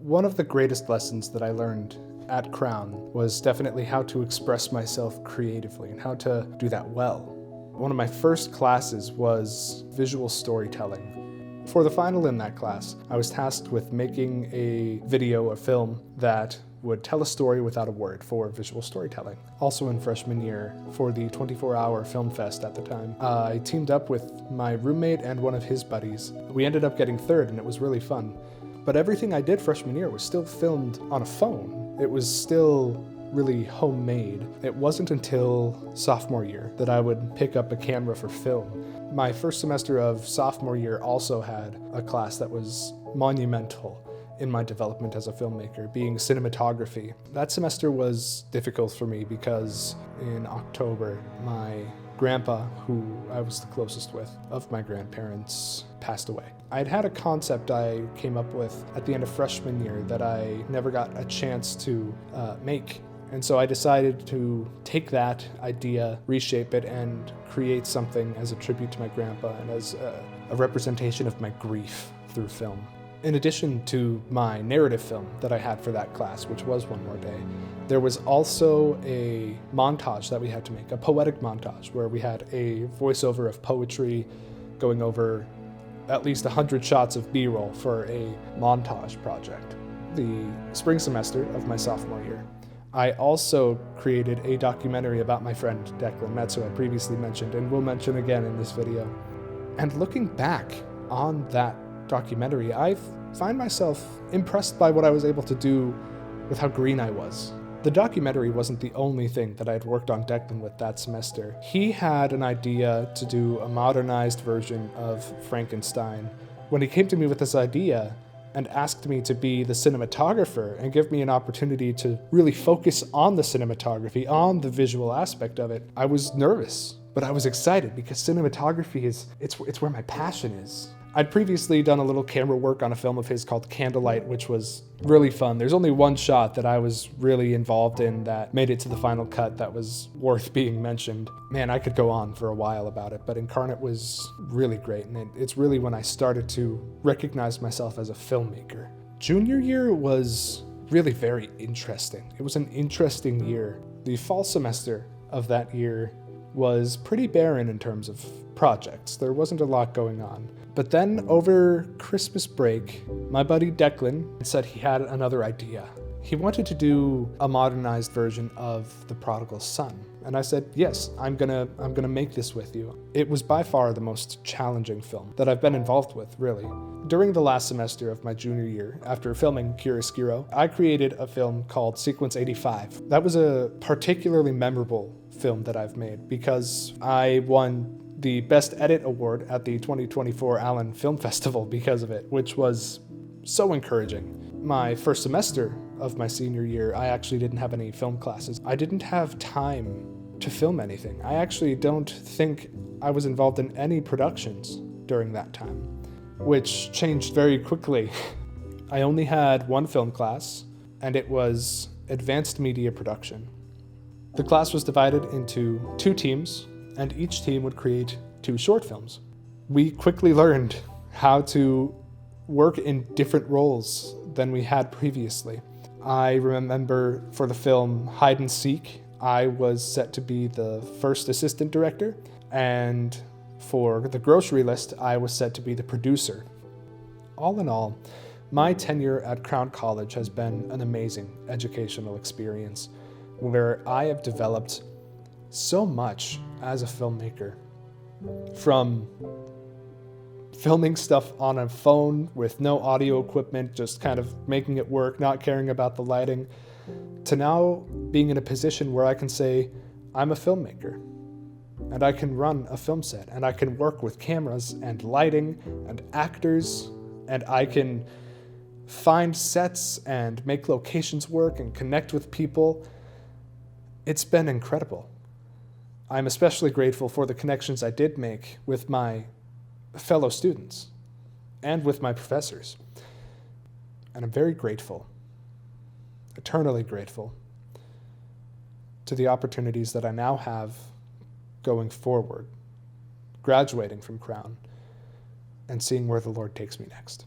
One of the greatest lessons that I learned at Crown was definitely how to express myself creatively and how to do that well. One of my first classes was visual storytelling. For the final in that class, I was tasked with making a video, a film that would tell a story without a word for visual storytelling. Also in freshman year, for the 24-hour film fest at the time, I teamed up with my roommate and one of his buddies. We ended up getting third, and it was really fun. But everything I did freshman year was still filmed on a phone. It was still really homemade. It wasn't until sophomore year that I would pick up a camera for film. My first semester of sophomore year also had a class that was monumental in my development as a filmmaker, being cinematography. That semester was difficult for me because in October, my grandpa, who I was the closest with of my grandparents, passed away. I'd had a concept I came up with at the end of freshman year that I never got a chance to make. And so I decided to take that idea, reshape it, and create something as a tribute to my grandpa and as a representation of my grief through film. In addition to my narrative film that I had for that class, which was One More Day, there was also a montage that we had to make, a poetic montage, where we had a voiceover of poetry going over at least 100 shots of B-roll for a montage project. The spring semester of my sophomore year, I also created a documentary about my friend Declan Metz, who I previously mentioned and will mention again in this video. And looking back on that documentary, I find myself impressed by what I was able to do with how green I was. The documentary wasn't the only thing that I had worked on Declan with that semester. He had an idea to do a modernized version of Frankenstein. When he came to me with this idea and asked me to be the cinematographer and give me an opportunity to really focus on the cinematography, on the visual aspect of it, I was nervous, but I was excited because cinematography it's where my passion is. I'd previously done a little camera work on a film of his called Candlelight, which was really fun. There's only one shot that I was really involved in that made it to the final cut that was worth being mentioned. Man, I could go on for a while about it, but Incarnate was really great, and it's really when I started to recognize myself as a filmmaker. Junior year was really very interesting. It was an interesting year. The fall semester of that year was pretty barren in terms of projects. There wasn't a lot going on. But then over Christmas break, my buddy Declan said he had another idea. He wanted to do a modernized version of The Prodigal Son. And I said, yes, I'm gonna make this with you. It was by far the most challenging film that I've been involved with, really. During the last semester of my junior year, after filming Chiaroscuro, I created a film called Sequence 85. That was a particularly memorable film that I've made because I won the Best Edit Award at the 2024 Allen Film Festival because of it, which was so encouraging. My first semester of my senior year, I actually didn't have any film classes. I didn't have time to film anything. I actually don't think I was involved in any productions during that time, which changed very quickly. I only had one film class, and it was Advanced Media Production. The class was divided into 2 teams, and each team would create 2 short films. We quickly learned how to work in different roles than we had previously. I remember for the film Hide and Seek, I was set to be the first assistant director, and for The Grocery List, I was set to be the producer. All in all, my tenure at Crown College has been an amazing educational experience where I have developed so much as a filmmaker, from filming stuff on a phone with no audio equipment, just kind of making it work, not caring about the lighting, to now being in a position where I can say, I'm a filmmaker, and I can run a film set, and I can work with cameras and lighting and actors, and I can find sets and make locations work and connect with people. It's been incredible. I'm especially grateful for the connections I did make with my fellow students and with my professors. And I'm very grateful, eternally grateful, to the opportunities that I now have going forward, graduating from Crown, and seeing where the Lord takes me next.